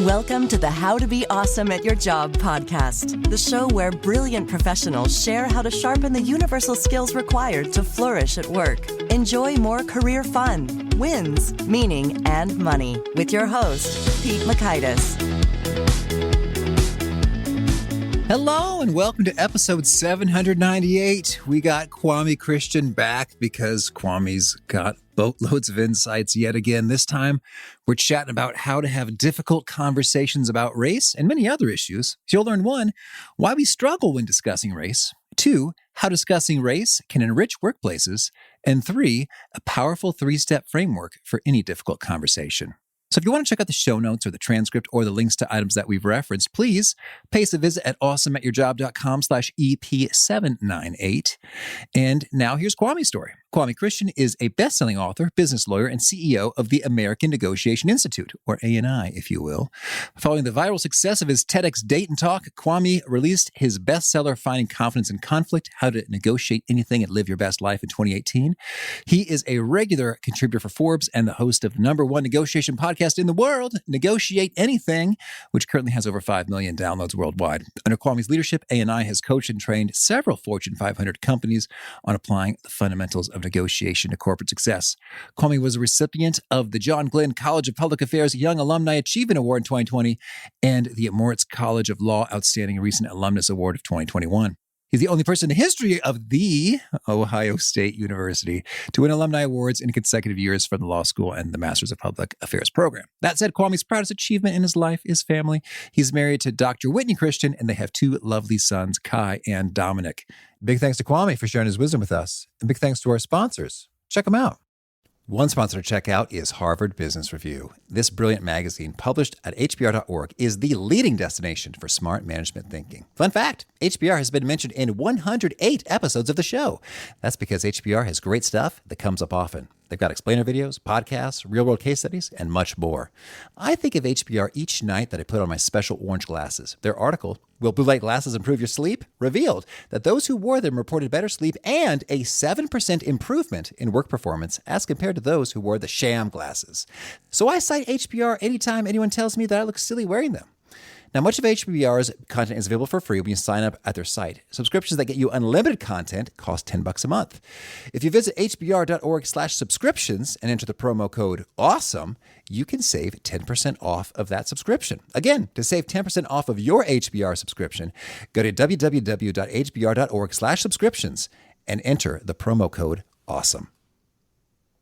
Welcome to the How to Be Awesome at Your Job podcast, the show where brilliant professionals share how to sharpen the universal skills required to flourish at work. Enjoy more career fun, wins, meaning, and money with your host, Pete Makaitis. Hello and welcome to episode 798. We got Kwame Christian back because Kwame's got boatloads of insights yet again. This time, we're chatting about how to have difficult conversations about race and many other issues. You'll learn 1, why we struggle when discussing race, 2, how discussing race can enrich workplaces, and 3, a powerful 3-step framework for any difficult conversation. So if you want to check out the show notes or the transcript or the links to items that we've referenced, please pay us a visit at awesomeatyourjob.com/EP798. And now here's Kwame's story. Kwame Christian is a best-selling author, business lawyer, and CEO of the American Negotiation Institute, or ANI, if you will. Following the viral success of his TEDx Date and Talk, Kwame released his bestseller, Finding Confidence in Conflict, How to Negotiate Anything and Live Your Best Life in 2018. He is a regular contributor for Forbes and the host of the #1 negotiation podcast in the world, Negotiate Anything, which currently has over 5 million downloads worldwide. Under Kwame's leadership, ANI has coached and trained several Fortune 500 companies on applying the fundamentals of negotiation to corporate success. Kwame was a recipient of the John Glenn College of Public Affairs Young Alumni Achievement Award in 2020 and the Moritz College of Law Outstanding Recent Alumnus Award of 2021. He's the only person in the history of the Ohio State University to win alumni awards in consecutive years from the law school and the Masters of Public Affairs program. That said, Kwame's proudest achievement in his life is family. He's married to Dr. Whitney Christian, and they have 2 lovely sons, Kai and Dominic. Big thanks to Kwame for sharing his wisdom with us. And big thanks to our sponsors. Check them out. One sponsor to check out is Harvard Business Review. This brilliant magazine, published at hbr.org, is the leading destination for smart management thinking. Fun fact, HBR has been mentioned in 108 episodes of the show. That's because HBR has great stuff that comes up often. They've got explainer videos, podcasts, real-world case studies, and much more. I think of HBR each night that I put on my special orange glasses. Their article, Will Blue Light Glasses Improve Your Sleep?, revealed that those who wore them reported better sleep and a 7% improvement in work performance as compared to those who wore the sham glasses. So I cite HBR anytime anyone tells me that I look silly wearing them. Now, much of HBR's content is available for free when you sign up at their site. Subscriptions that get you unlimited content cost $10 a month. If you visit hbr.org/subscriptions and enter the promo code AWESOME, you can save 10% off of that subscription. Again, to save 10% off of your HBR subscription, go to www.hbr.org/subscriptions and enter the promo code AWESOME.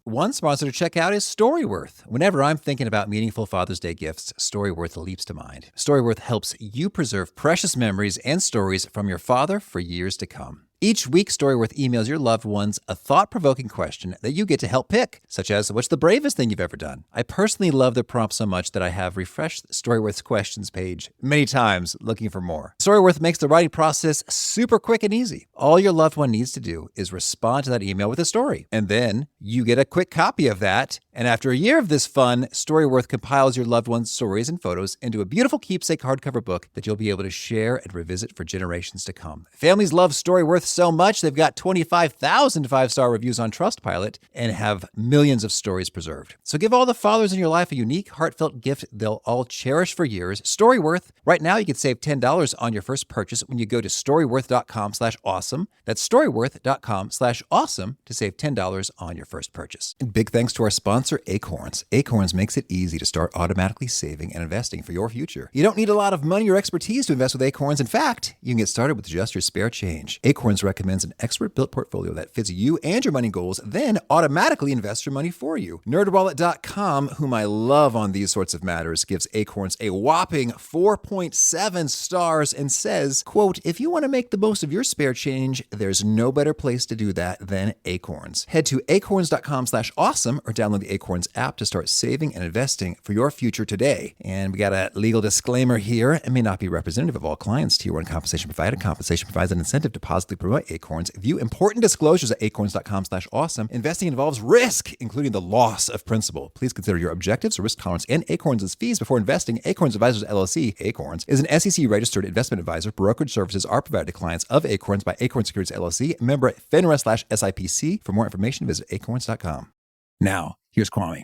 One sponsor to check out is Storyworth. Whenever I'm thinking about meaningful Father's Day gifts, Storyworth leaps to mind. Storyworth helps you preserve precious memories and stories from your father for years to come. Each week, Storyworth emails your loved ones a thought-provoking question that you get to help pick, such as, what's the bravest thing you've ever done? I personally love the prompt so much that I have refreshed Storyworth's questions page many times looking for more. Storyworth makes the writing process super quick and easy. All your loved one needs to do is respond to that email with a story, and then you get a quick copy of that. And after a year of this fun, Storyworth compiles your loved one's stories and photos into a beautiful keepsake hardcover book that you'll be able to share and revisit for generations to come. Families love Storyworth so much, they've got 25,000 5-star reviews on Trustpilot and have millions of stories preserved. So give all the fathers in your life a unique, heartfelt gift they'll all cherish for years. Storyworth. Right now, you can save $10 on your first purchase when you go to storyworth.com/awesome. That's storyworth.com/awesome to save $10 on your first purchase. And big thanks to our sponsor, Acorns. Acorns makes it easy to start automatically saving and investing for your future. You don't need a lot of money or expertise to invest with Acorns. In fact, you can get started with just your spare change. Acorns recommends an expert-built portfolio that fits you and your money goals, then automatically invests your money for you. NerdWallet.com, whom I love on these sorts of matters, gives Acorns a whopping 4.7 stars and says, quote, if you want to make the most of your spare change, there's no better place to do that than Acorns. Head to acorns.com/awesome or download the Acorns app to start saving and investing for your future today. And we got a legal disclaimer here. It may not be representative of all clients. Tier 1 compensation provided. Compensation provides an incentive to positively promote Acorns. View important disclosures at acorns.com/awesome. Investing involves risk, including the loss of principal. Please consider your objectives, risk tolerance, and Acorns' fees before investing. Acorns Advisors LLC, Acorns, is an SEC-registered investment advisor. Brokerage services are provided to clients of Acorns by Acorns Securities LLC, member at FINRA/SIPC. For more information, visit acorns.com. Now, here's Kwame.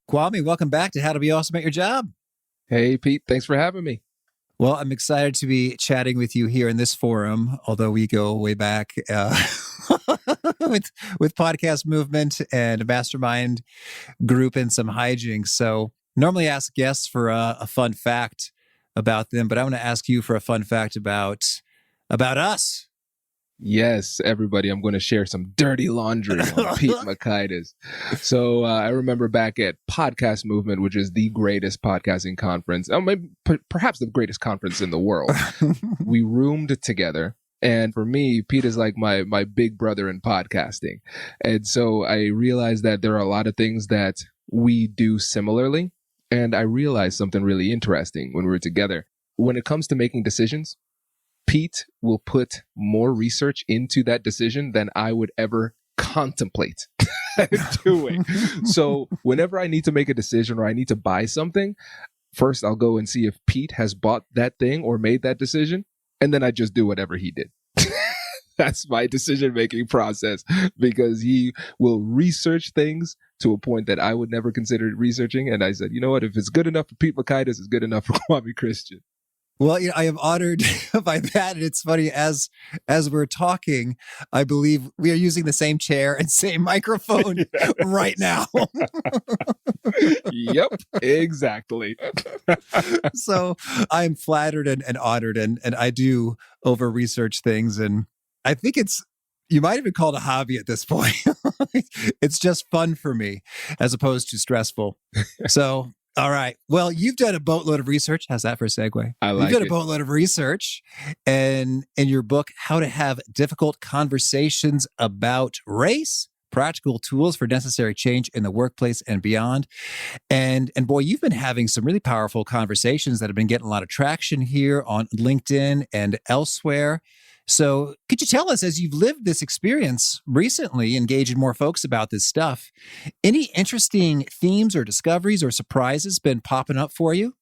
Kwame, welcome back to How to Be Awesome at Your Job. Hey, Pete. Thanks for having me. Well, I'm excited to be chatting with you here in this forum, although we go way back with podcast movement and a mastermind group and some hijinks. So normally ask guests for a fun fact about them, but I want to ask you for a fun fact about us. Yes, everybody, I'm going to share some dirty laundry on Pete Makaitis. So I remember back at Podcast Movement, which is the greatest podcasting conference, maybe, perhaps the greatest conference in the world. We roomed together. And for me, Pete is like my big brother in podcasting. And so I realized that there are a lot of things that we do similarly. And I realized something really interesting when we were together. When it comes to making decisions, Pete will put more research into that decision than I would ever contemplate doing. So whenever I need to make a decision or I need to buy something, first I'll go and see if Pete has bought that thing or made that decision, and then I just do whatever he did. That's my decision-making process, because he will research things to a point that I would never consider researching. And I said, you know what? If it's good enough for Pete Makaitis, it's good enough for Kwame Christian. Well, I am honored by that. And it's funny, as we're talking, I believe we are using the same chair and same microphone right now. Yep, exactly. So I'm flattered and honored, and I do over-research things. And I think you might even call it a hobby at this point. It's just fun for me as opposed to stressful. So... all right. Well, you've done a boatload of research. How's that for a segue? I like it. You've done a boatload of research, and in your book, How to Have Difficult Conversations About Race, Practical Tools for Necessary Change in the Workplace and Beyond. And boy, you've been having some really powerful conversations that have been getting a lot of traction here on LinkedIn and elsewhere. So could you tell us, as you've lived this experience recently, engaging more folks about this stuff, any interesting themes or discoveries or surprises been popping up for you?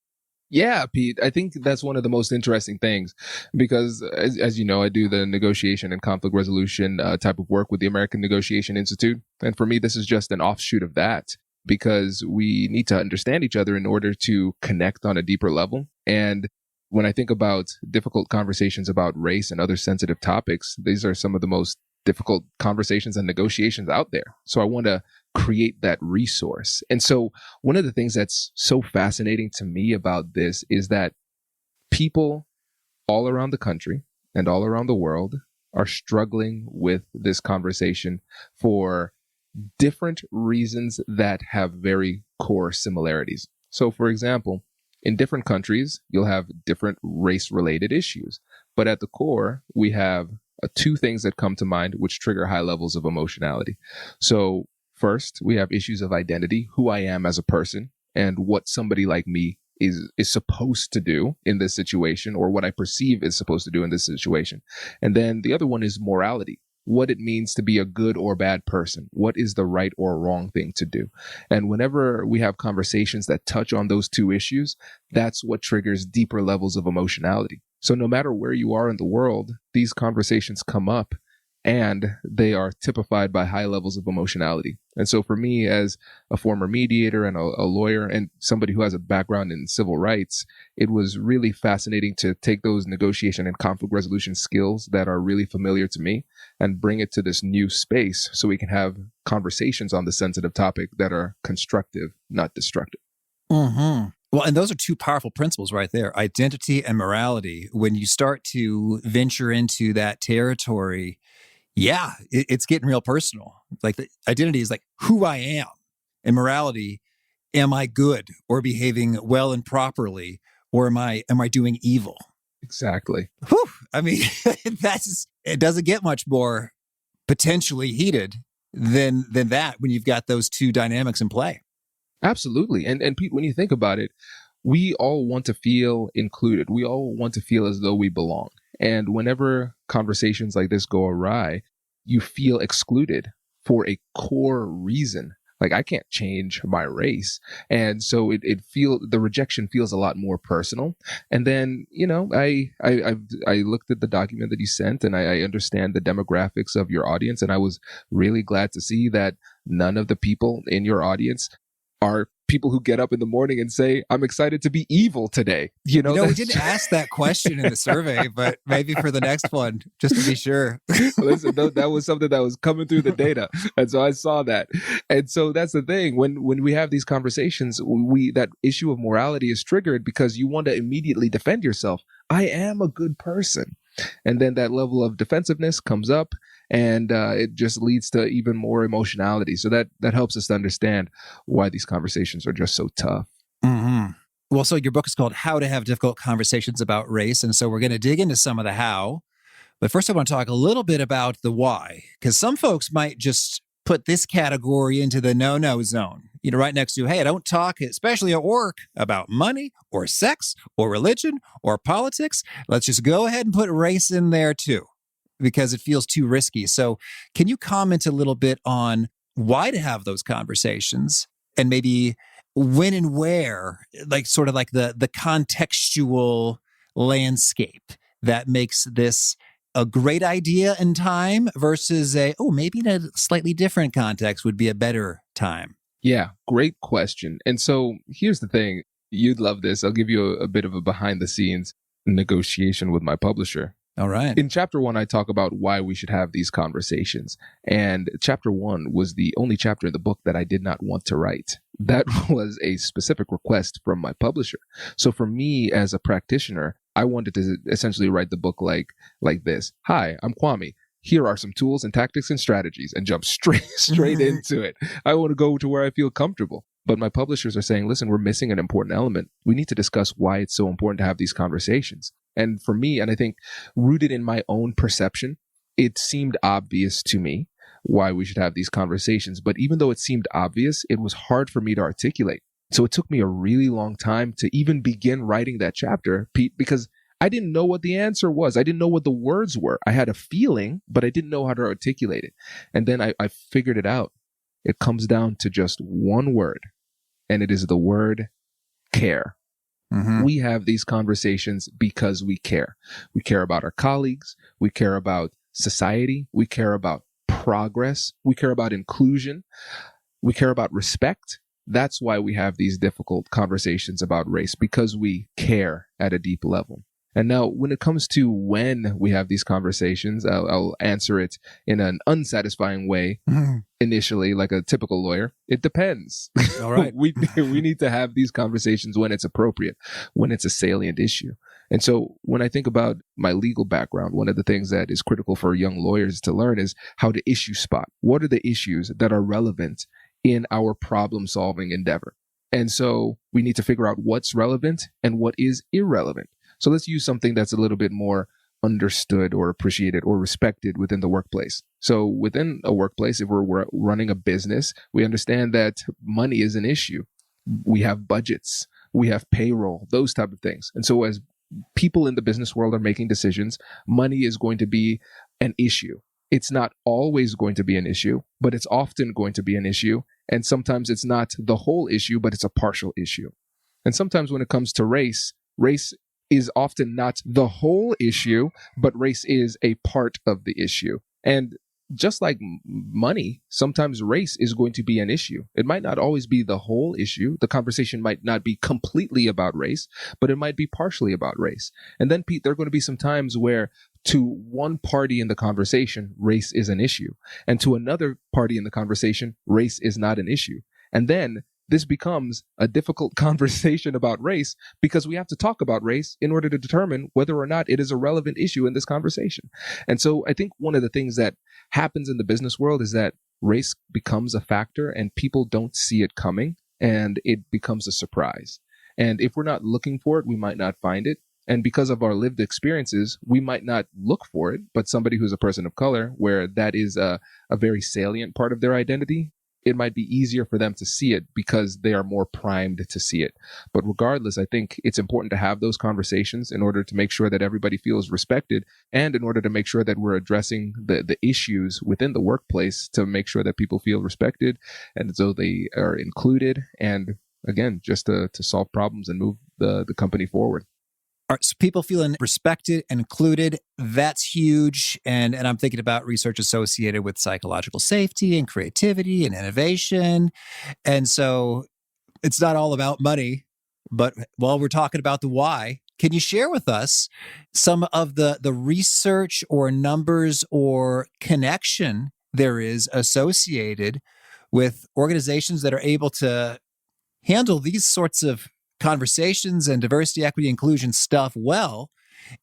Yeah, Pete, I think that's one of the most interesting things, because as you know, I do the negotiation and conflict resolution type of work with the American Negotiation Institute. And for me, this is just an offshoot of that, because we need to understand each other in order to connect on a deeper level. And when I think about difficult conversations about race and other sensitive topics, these are some of the most difficult conversations and negotiations out there. So I want to create that resource. And so one of the things that's so fascinating to me about this is that people all around the country and all around the world are struggling with this conversation for different reasons that have very core similarities. So for example, in different countries, you'll have different race-related issues. But at the core, we have two things that come to mind which trigger high levels of emotionality. So first, we have issues of identity, who I am as a person, and what somebody like me is supposed to do in this situation, or what I perceive is supposed to do in this situation. And then the other one is morality, what it means to be a good or bad person. What is the right or wrong thing to do? And whenever we have conversations that touch on those two issues, that's what triggers deeper levels of emotionality. So no matter where you are in the world, these conversations come up, and they are typified by high levels of emotionality. And so for me, as a former mediator and a lawyer and somebody who has a background in civil rights, it was really fascinating to take those negotiation and conflict resolution skills that are really familiar to me and bring it to this new space so we can have conversations on the sensitive topic that are constructive, not destructive. Mm-hmm. Well, and those are two powerful principles right there, identity and morality. When you start to venture into that territory, yeah, it's getting real personal. Like, the identity is like who I am, and morality, am I good or behaving well and properly, or am I doing evil? Exactly. Whew. I mean, it doesn't get much more potentially heated than that when you've got those two dynamics in play. Absolutely. And Pete, when you think about it, we all want to feel included. We all want to feel as though we belong. And whenever conversations like this go awry, you feel excluded for a core reason. Like, I can't change my race. And so the rejection feels a lot more personal. And then, I looked at the document that you sent, and I understand the demographics of your audience. And I was really glad to see that none of the people in your audience are people who get up in the morning and say, I'm excited to be evil today. We didn't ask that question in the survey, but maybe for the next one, just to be sure. Listen, that was something that was coming through the data. And so I saw that. And so that's the thing. When we have these conversations, that issue of morality is triggered because you want to immediately defend yourself. I am a good person. And then that level of defensiveness comes up, and it just leads to even more emotionality. So that helps us to understand why these conversations are just so tough. Mm-hmm. Well, so your book is called How to Have Difficult Conversations About Race. And so we're going to dig into some of the how. But first, I want to talk a little bit about the why, because some folks might just put this category into the no-no zone. Right next to, hey, I don't talk, especially at work, about money or sex or religion or politics. Let's just go ahead and put race in there too, because it feels too risky. So can you comment a little bit on why to have those conversations and maybe when and where, like sort of like the contextual landscape that makes this a great idea in time versus maybe in a slightly different context would be a better time? Yeah, great question. And so here's the thing. You'd love this. I'll give you a bit of a behind the scenes negotiation with my publisher. All right. In chapter 1, I talk about why we should have these conversations. And chapter 1 was the only chapter in the book that I did not want to write. That was a specific request from my publisher. So for me as a practitioner, I wanted to essentially write the book like this. Hi, I'm Kwame. Here are some tools and tactics and strategies, and jump straight into it. I want to go to where I feel comfortable. But my publishers are saying, listen, we're missing an important element. We need to discuss why it's so important to have these conversations. And for me, and I think rooted in my own perception, it seemed obvious to me why we should have these conversations. But even though it seemed obvious, it was hard for me to articulate. So it took me a really long time to even begin writing that chapter, Pete, because I didn't know what the answer was. I didn't know what the words were. I had a feeling, but I didn't know how to articulate it. And then I figured it out. It comes down to just one word, and it is the word care. Mm-hmm. We have these conversations because we care. We care about our colleagues. We care about society. We care about progress. We care about inclusion. We care about respect. That's why we have these difficult conversations about race, because we care at a deep level. And now when it comes to when we have these conversations, I'll answer it in an unsatisfying way initially, like a typical lawyer. It depends. All right. we need to have these conversations when it's appropriate, when it's a salient issue. And so when I think about my legal background, one of the things that is critical for young lawyers to learn is how to issue spot. What are the issues that are relevant in our problem-solving endeavor? And so we need to figure out what's relevant and what is irrelevant. So let's use something that's a little bit more understood or appreciated or respected within the workplace. So within a workplace, if we're running a business, we understand that money is an issue. We have budgets, we have payroll, those type of things. And so as people in the business world are making decisions, money is going to be an issue. It's not always going to be an issue, but it's often going to be an issue. And sometimes it's not the whole issue, but it's a partial issue. And sometimes when it comes to race is often not the whole issue, but race is a part of the issue. And just like money, sometimes race is going to be an issue. It might not always be the whole issue. The conversation might not be completely about race, but it might be partially about race. And then, Pete, there are going to be some times where to one party in the conversation, race is an issue. And to another party in the conversation, race is not an issue. And then this becomes a difficult conversation about race because we have to talk about race in order to determine whether or not it is a relevant issue in this conversation. And so I think one of the things that happens in the business world is that race becomes a factor and people don't see it coming and it becomes a surprise. And if we're not looking for it, we might not find it. And because of our lived experiences, we might not look for it, but somebody who's a person of color, where that is a very salient part of their identity, it might be easier for them to see it because they are more primed to see it. But regardless, I think it's important to have those conversations in order to make sure that everybody feels respected and in order to make sure that we're addressing the issues within the workplace to make sure that people feel respected and so they are included. And again, just to solve problems and move the company forward. All right, so people feeling respected and included, that's huge. And I'm thinking about research associated with psychological safety and creativity and innovation. And so it's not all about money, but while we're talking about the why, can you share with us some of the research or numbers or connection there is associated with organizations that are able to handle these sorts of conversations and diversity, equity, inclusion stuff well,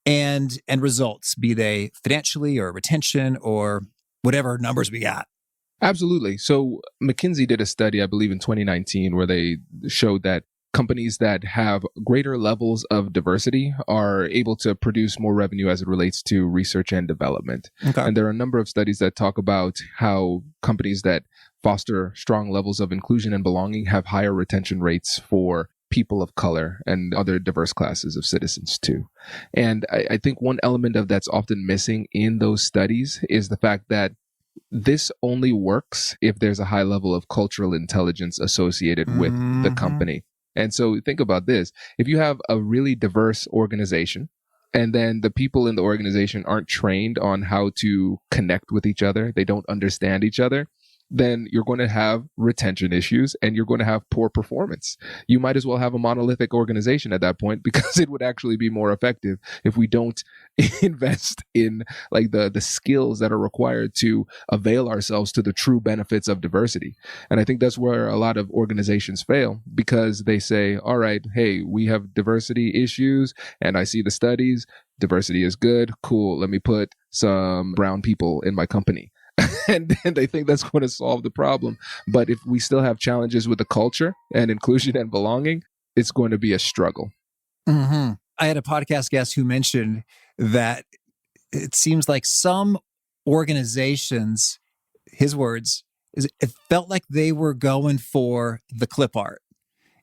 and results, be they financially or retention or whatever numbers we got? Absolutely. So McKinsey did a study, I believe in 2019, where they showed that companies that have greater levels of diversity are able to produce more revenue as it relates to research and development. Okay. And there are a number of studies that talk about how companies that foster strong levels of inclusion and belonging have higher retention rates for people of color and other diverse classes of citizens too. And I think one element of that's often missing in those studies is the fact that this only works if there's a high level of cultural intelligence associated with the company. And so think about this. If you have a really diverse organization, and then the people in the organization aren't trained on how to connect with each other, they don't understand each other, then you're going to have retention issues and you're going to have poor performance. You might as well have a monolithic organization at that point, because it would actually be more effective if we don't invest in like the skills that are required to avail ourselves to the true benefits of diversity. And I think that's where a lot of organizations fail, because they say, all right, hey, we have diversity issues and I see the studies, diversity is good, cool, let me put some brown people in my company. And then they think that's going to solve the problem. But if we still have challenges with the culture and inclusion and belonging, it's going to be a struggle. Mm-hmm. I had a podcast guest who mentioned that it seems like some organizations, his words, it felt like they were going for the clip art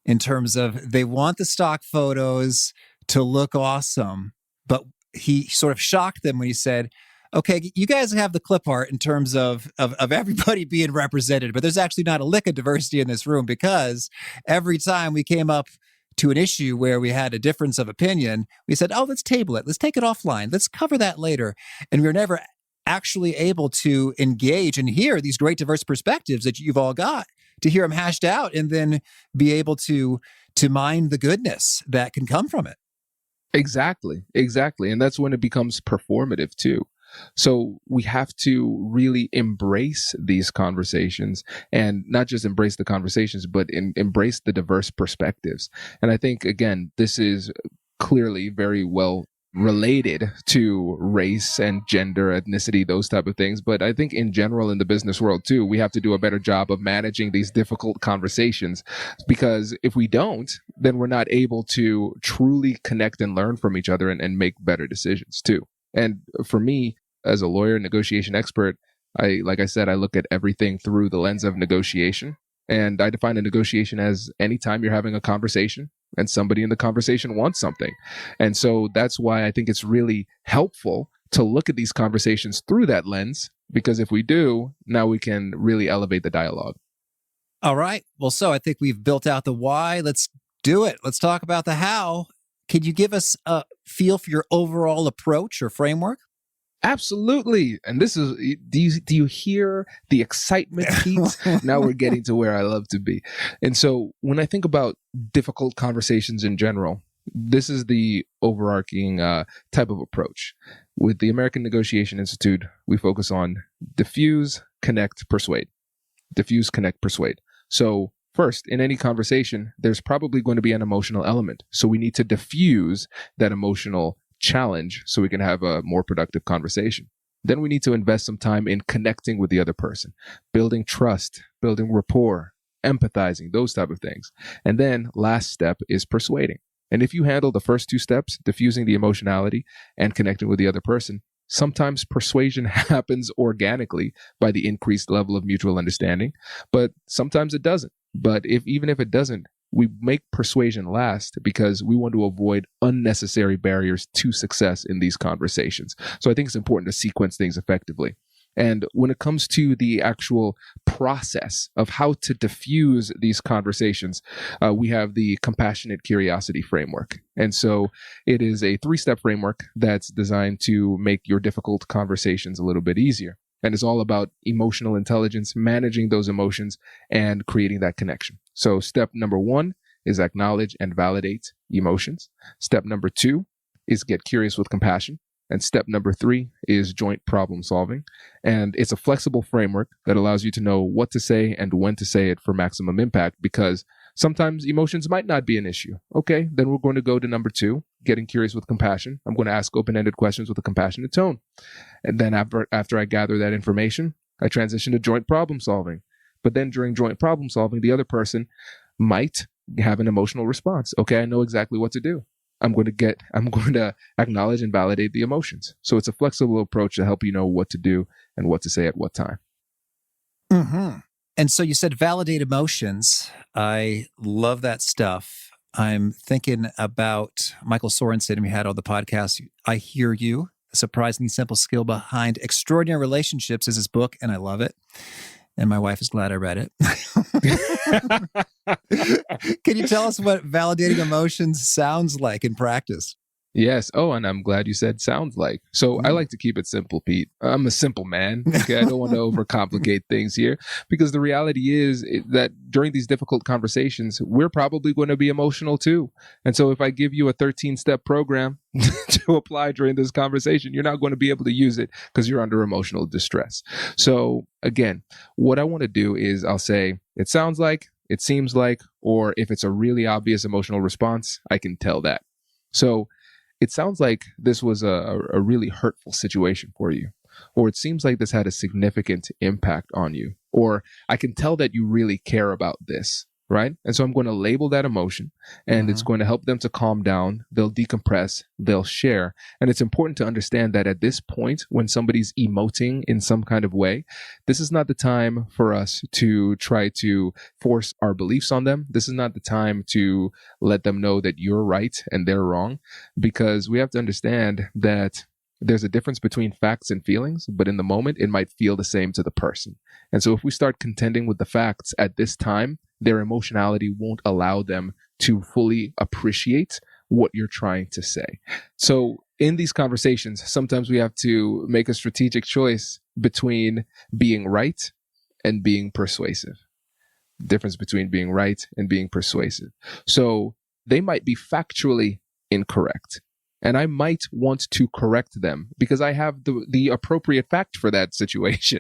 in terms of they want the stock photos to look awesome. But he sort of shocked them when he said, okay, you guys have the clip art in terms of everybody being represented, but there's actually not a lick of diversity in this room, because every time we came up to an issue where we had a difference of opinion, we said, oh, let's table it. Let's take it offline. Let's cover that later. And we were never actually able to engage and hear these great diverse perspectives that you've all got, to hear them hashed out and then be able to mine the goodness that can come from it. Exactly. And that's when it becomes performative too. So we have to really embrace these conversations, and not just embrace the conversations, but embrace the diverse perspectives. And I think, again, this is clearly very well related to race and gender, ethnicity, those type of things. But I think in general in the business world too, we have to do a better job of managing these difficult conversations, because if we don't, then we're not able to truly connect and learn from each other and make better decisions too. And for me, as a lawyer, negotiation expert, like I said, I look at everything through the lens of negotiation. And I define a negotiation as any time you're having a conversation and somebody in the conversation wants something. And so that's why I think it's really helpful to look at these conversations through that lens, because if we do, now we can really elevate the dialogue. All right. Well, so I think we've built out the why. Let's do it. Let's talk about the how. Can you give us a feel for your overall approach or framework? Absolutely. And this is, do you hear the excitement, Pete? Now we're getting to where I love to be. And so when I think about difficult conversations in general, this is the overarching type of approach. With the American Negotiation Institute, we focus on diffuse, connect, persuade. Diffuse, connect, persuade. So first, in any conversation, there's probably going to be an emotional element. So we need to diffuse that emotional challenge so we can have a more productive conversation. Then we need to invest some time in connecting with the other person, building trust, building rapport, empathizing, those type of things. And then last step is persuading. And if you handle the first two steps, diffusing the emotionality and connecting with the other person, sometimes persuasion happens organically by the increased level of mutual understanding, but sometimes it doesn't. But even if it doesn't, we make persuasion last because we want to avoid unnecessary barriers to success in these conversations. So I think it's important to sequence things effectively. And when it comes to the actual process of how to diffuse these conversations, we have the compassionate curiosity framework. And so it is a 3-step framework that's designed to make your difficult conversations a little bit easier. And it's all about emotional intelligence, managing those emotions and creating that connection. So step number 1 is acknowledge and validate emotions. Step number 2 is get curious with compassion. And step number 3 is joint problem solving. And it's a flexible framework that allows you to know what to say and when to say it for maximum impact, because sometimes emotions might not be an issue. Okay, then we're going to go to number 2, getting curious with compassion. I'm going to ask open-ended questions with a compassionate tone. And then after I gather that information, I transition to joint problem solving. But then during joint problem solving, the other person might have an emotional response. Okay, I know exactly what to do. I'm going to acknowledge and validate the emotions. So it's a flexible approach to help you know what to do and what to say at what time. Mm-hmm. And so you said validate emotions. I love that stuff. I'm thinking about Michael Sorensen, we had on the podcast. I Hear You, a surprisingly simple skill behind extraordinary relationships is his book, and I love it. And my wife is glad I read it. Can you tell us what validating emotions sounds like in practice? Yes. Oh, and I'm glad you said sounds like. So I like to keep it simple, Pete. I'm a simple man. Okay, I don't want to overcomplicate things here, because the reality is that during these difficult conversations, we're probably going to be emotional too. And so if I give you a 13-step program to apply during this conversation, you're not going to be able to use it because you're under emotional distress. So again, what I want to do is I'll say, it sounds like, it seems like, or if it's a really obvious emotional response, I can tell that. So it sounds like this was a really hurtful situation for you, or it seems like this had a significant impact on you, or I can tell that you really care about this, right? And so I'm going to label that emotion, and it's going to help them to calm down. They'll decompress, they'll share. And it's important to understand that at this point, when somebody's emoting in some kind of way, this is not the time for us to try to force our beliefs on them. This is not the time to let them know that you're right and they're wrong, because we have to understand that there's a difference between facts and feelings, but in the moment, it might feel the same to the person. And so if we start contending with the facts at this time, their emotionality won't allow them to fully appreciate what you're trying to say. So in these conversations, sometimes we have to make a strategic choice between being right and being persuasive. The difference between being right and being persuasive. So they might be factually incorrect, and I might want to correct them because I have the appropriate fact for that situation.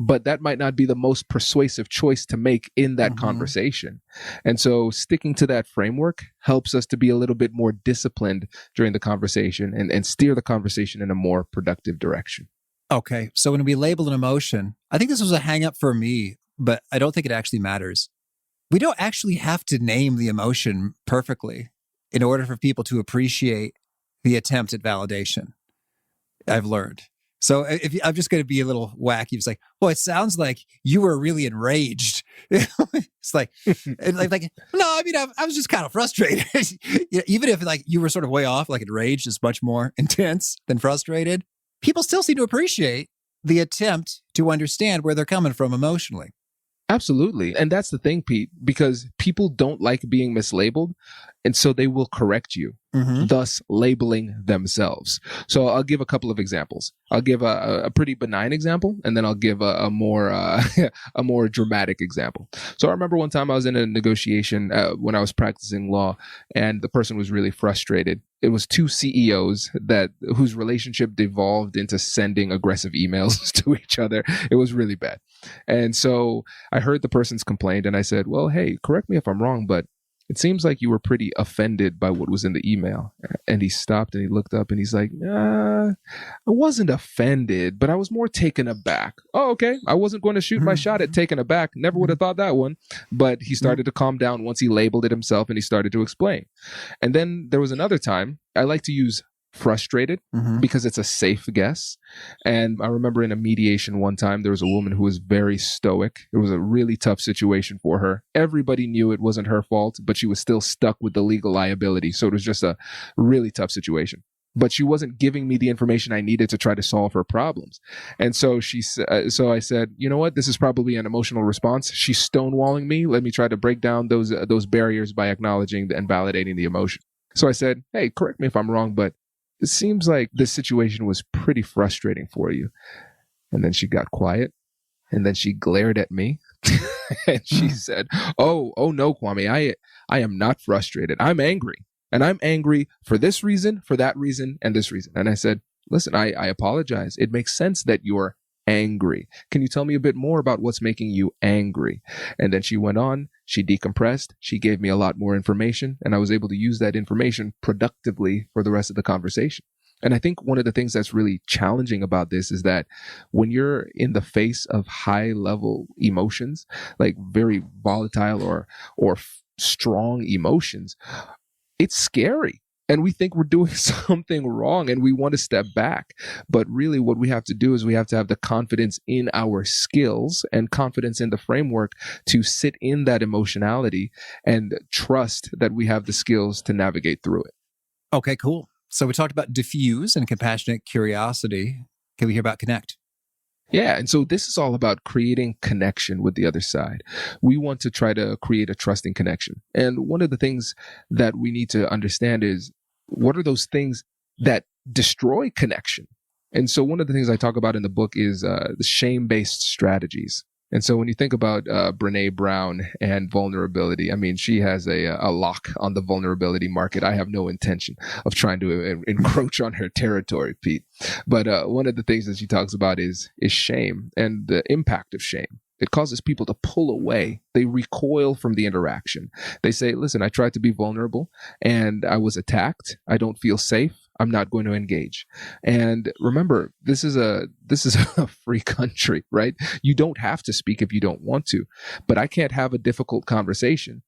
But that might not be the most persuasive choice to make in that conversation. And so sticking to that framework helps us to be a little bit more disciplined during the conversation and steer the conversation in a more productive direction. Okay. So when we label an emotion, I think this was a hang up for me, but I don't think it actually matters. We don't actually have to name the emotion perfectly in order for people to appreciate the attempt at validation. I've learned. So I'm just going to be a little wacky. It's like, well, it sounds like you were really enraged. It's like, no, I mean, I was just kind of frustrated. Even if like you were sort of way off, like enraged is much more intense than frustrated. People still seem to appreciate the attempt to understand where they're coming from emotionally. Absolutely. And that's the thing, Pete, because people don't like being mislabeled. And so they will correct you, thus labeling themselves. So I'll give a couple of examples. I'll give a pretty benign example, and then I'll give a more a more dramatic example. So I remember one time I was in a negotiation when I was practicing law, and the person was really frustrated. It was two CEOs whose relationship devolved into sending aggressive emails to each other. It was really bad. And so I heard the person's complaint, and I said, well, hey, correct me if I'm wrong, but it seems like you were pretty offended by what was in the email. And he stopped and he looked up and he's like, I wasn't offended, but I was more taken aback. Oh, okay. I wasn't going to shoot my shot at taken aback. Never would have thought that one. But he started to calm down once he labeled it himself and he started to explain. And then there was another time I like to use frustrated because it's a safe guess. And I remember in a mediation one time, there was a woman who was very stoic. It was a really tough situation for her. Everybody knew it wasn't her fault, but she was still stuck with the legal liability. So it was just a really tough situation. But she wasn't giving me the information I needed to try to solve her problems. And so so I said, you know what? This is probably an emotional response. She's stonewalling me. Let me try to break down those barriers by acknowledging and validating the emotion. So I said, hey, correct me if I'm wrong, but it seems like this situation was pretty frustrating for you. And then she got quiet. And then she glared at me and she said, oh no, Kwame, I am not frustrated. I'm angry. And I'm angry for this reason, for that reason, and this reason. And I said, listen, I apologize. It makes sense that you're angry. Can you tell me a bit more about what's making you angry? And then she went on, she decompressed, she gave me a lot more information, and I was able to use that information productively for the rest of the conversation. And I think one of the things that's really challenging about this is that when you're in the face of high level emotions, like very volatile or strong emotions, it's scary. And we think we're doing something wrong and we want to step back. But really what we have to do is we have to have the confidence in our skills and confidence in the framework to sit in that emotionality and trust that we have the skills to navigate through it. Okay, cool. So we talked about diffuse and compassionate curiosity. Can we hear about connect? Yeah. And so this is all about creating connection with the other side. We want to try to create a trusting connection. And one of the things that we need to understand is what are those things that destroy connection? And so one of the things I talk about in the book is the shame-based strategies. And so when you think about Brené Brown and vulnerability, I mean, she has a lock on the vulnerability market. I have no intention of trying to encroach on her territory, Pete. But one of the things that she talks about is shame and the impact of shame. It causes people to pull away. They recoil from the interaction. They say, listen, I tried to be vulnerable and I was attacked. I don't feel safe. I'm not going to engage. And remember, this is a free country, right? You don't have to speak if you don't want to, but I can't have a difficult conversation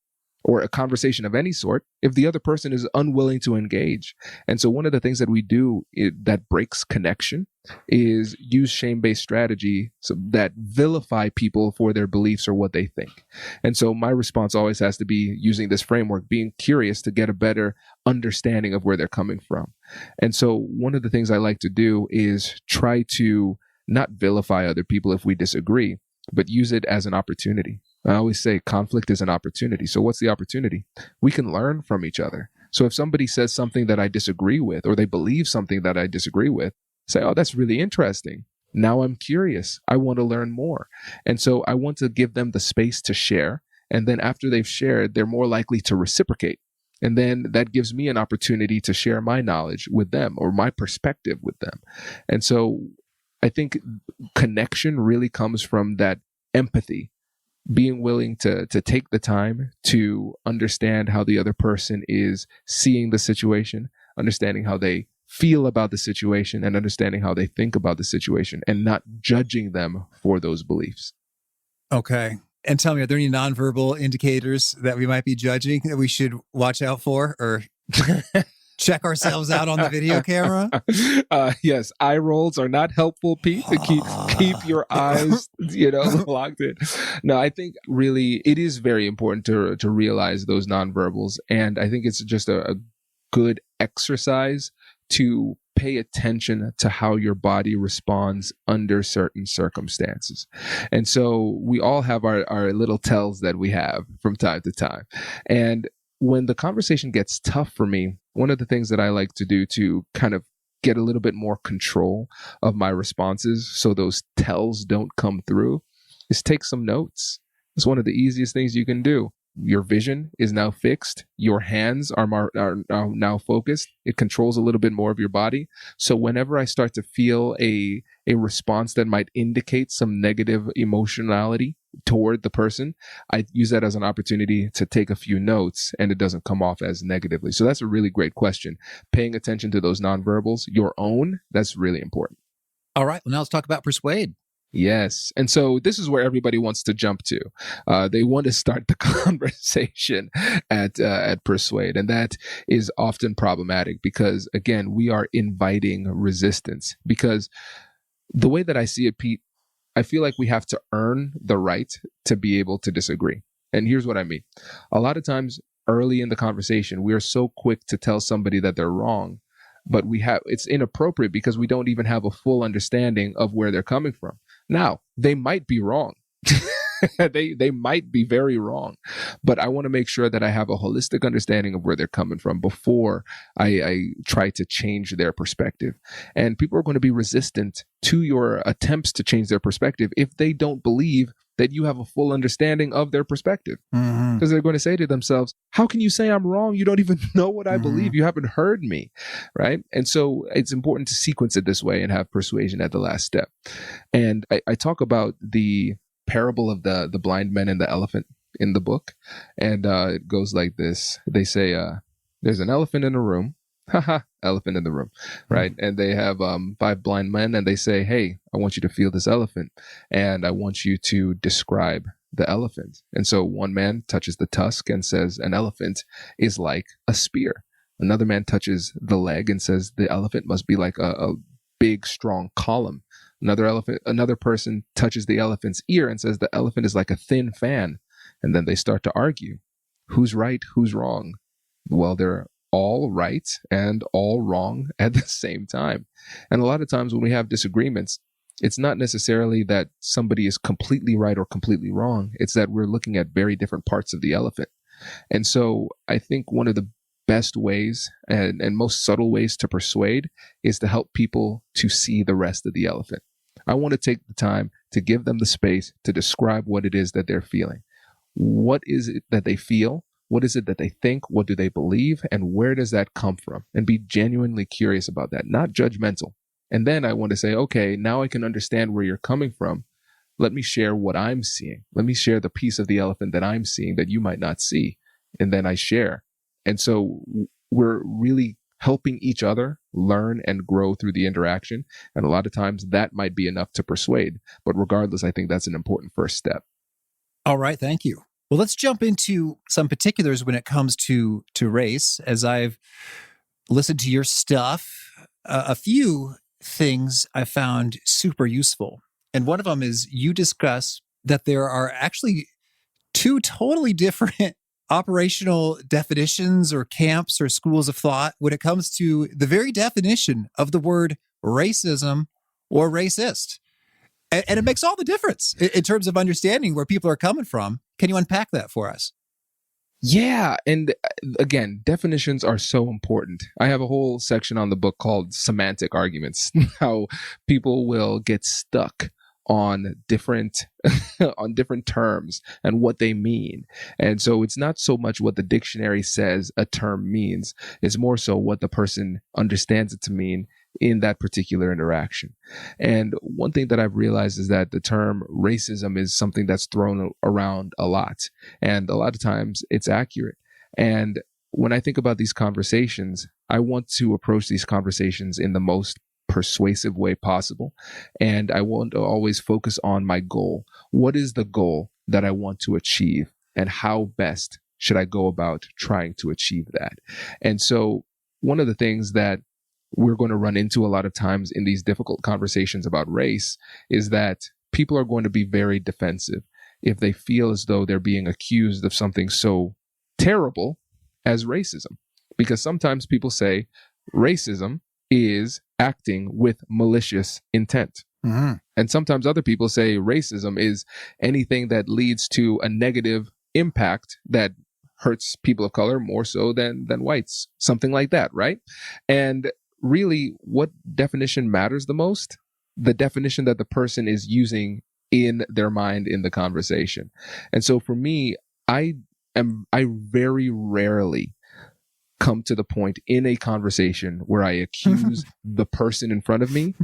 or a conversation of any sort if the other person is unwilling to engage. And so one of the things that we do that breaks connection is use shame-based strategy that vilify people for their beliefs or what they think. And so my response always has to be using this framework, being curious to get a better understanding of where they're coming from. And so one of the things I like to do is try to not vilify other people if we disagree, but use it as an opportunity. I always say conflict is an opportunity. So what's the opportunity? We can learn from each other. So if somebody says something that I disagree with, or they believe something that I disagree with, say, oh, that's really interesting. Now I'm curious. I want to learn more. And so I want to give them the space to share. And then after they've shared, they're more likely to reciprocate. And then that gives me an opportunity to share my knowledge with them or my perspective with them. And so I think connection really comes from that empathy, being willing to take the time to understand how the other person is seeing the situation, understanding how they feel about the situation, and understanding how they think about the situation, and not judging them for those beliefs. Okay. And tell me, are there any nonverbal indicators that we might be judging that we should watch out for or check ourselves out on the video camera? Yes, eye rolls are not helpful, Pete. Keep your eyes, locked in. No, I think really it is very important to realize those nonverbals, and I think it's just a good exercise to pay attention to how your body responds under certain circumstances. And so we all have our little tells that we have from time to time. And when the conversation gets tough for me, one of the things that I like to do to kind of get a little bit more control of my responses so those tells don't come through is take some notes. It's one of the easiest things you can do. Your vision is now fixed. Your hands are now focused. It controls a little bit more of your body. So whenever I start to feel a response that might indicate some negative emotionality toward the person, I use that as an opportunity to take a few notes and it doesn't come off as negatively. So that's a really great question. Paying attention to those nonverbals, your own, that's really important. All right. Well, now let's talk about persuade. Yes. And so this is where everybody wants to jump to. They want to start the conversation at persuade. And that is often problematic because, again, we are inviting resistance. Because the way that I see it, Pete, I feel like we have to earn the right to be able to disagree. And here's what I mean. A lot of times early in the conversation, we are so quick to tell somebody that they're wrong. But it's inappropriate because we don't even have a full understanding of where they're coming from. Now, they might be wrong. They might be very wrong, but I want to make sure that I have a holistic understanding of where they're coming from before I try to change their perspective. And people are going to be resistant to your attempts to change their perspective if they don't believe that you have a full understanding of their perspective. Because they're going to say to themselves, how can you say I'm wrong? You don't even know what I believe. You haven't heard me, right? And so it's important to sequence it this way and have persuasion at the last step. And I talk about the parable of the blind men and the elephant in the book. And it goes like this. They say, there's an elephant in a room. Haha, elephant in the room, right? And they have 5 blind men, and they say, hey, I want you to feel this elephant, and I want you to describe the elephant. And so one man touches the tusk and says, an elephant is like a spear. Another man touches the leg and says, the elephant must be like a big, strong column. Another person touches the elephant's ear and says, the elephant is like a thin fan. And then they start to argue. Who's right? Who's wrong? Well, they're all right and all wrong at the same time. And a lot of times when we have disagreements, it's not necessarily that somebody is completely right or completely wrong. It's that we're looking at very different parts of the elephant. And so I think one of the best ways and most subtle ways to persuade is to help people to see the rest of the elephant. I want to take the time to give them the space to describe what it is that they're feeling. What is it that they feel? What is it that they think? What do they believe? And where does that come from? And be genuinely curious about that, not judgmental. And then I want to say, okay, now I can understand where you're coming from. Let me share what I'm seeing. Let me share the piece of the elephant that I'm seeing that you might not see. And then I share. And so we're really helping each other learn and grow through the interaction. And a lot of times that might be enough to persuade. But regardless, I think that's an important first step. All right. Thank you. Well, let's jump into some particulars when it comes to race. As I've listened to your stuff, a few things I found super useful. And one of them is you discuss that there are actually 2 totally different operational definitions or camps or schools of thought when it comes to the very definition of the word racism or racist. And it makes all the difference in terms of understanding where people are coming from. Can you unpack that for us? Yeah. And again, definitions are so important. I have a whole section on the book called Semantic Arguments, how people will get stuck on different terms and what they mean. And so it's not so much what the dictionary says a term means. It's more so what the person understands it to mean in that particular interaction. And one thing that I've realized is that the term racism is something that's thrown around a lot. And a lot of times it's accurate. And when I think about these conversations, I want to approach these conversations in the most persuasive way possible. And I want to always focus on my goal. What is the goal that I want to achieve? And how best should I go about trying to achieve that? And so one of the things that we're going to run into a lot of times in these difficult conversations about race is that people are going to be very defensive if they feel as though they're being accused of something so terrible as racism. Because sometimes people say racism is acting with malicious intent. Mm-hmm. And sometimes other people say racism is anything that leads to a negative impact that hurts people of color more so than whites, something like that, right? And really, what definition matters the most? The definition that the person is using in their mind in the conversation. And so for me, I very rarely come to the point in a conversation where I accuse the person in front of me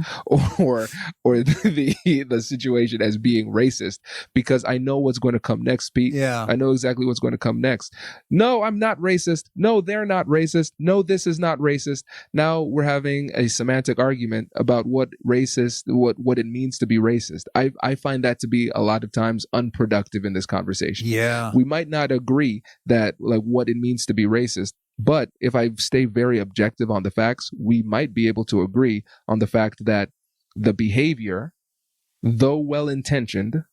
or the situation as being racist, because I know what's going to come next, Pete. Yeah. I know exactly what's going to come next. No, I'm not racist. No, they're not racist. No, this is not racist. Now we're having a semantic argument about what it means to be racist. I find that to be a lot of times unproductive in this conversation. Yeah. We might not agree that like what it means to be racist, but if I stay very objective on the facts, we might be able to agree on the fact that the behavior, though well-intentioned,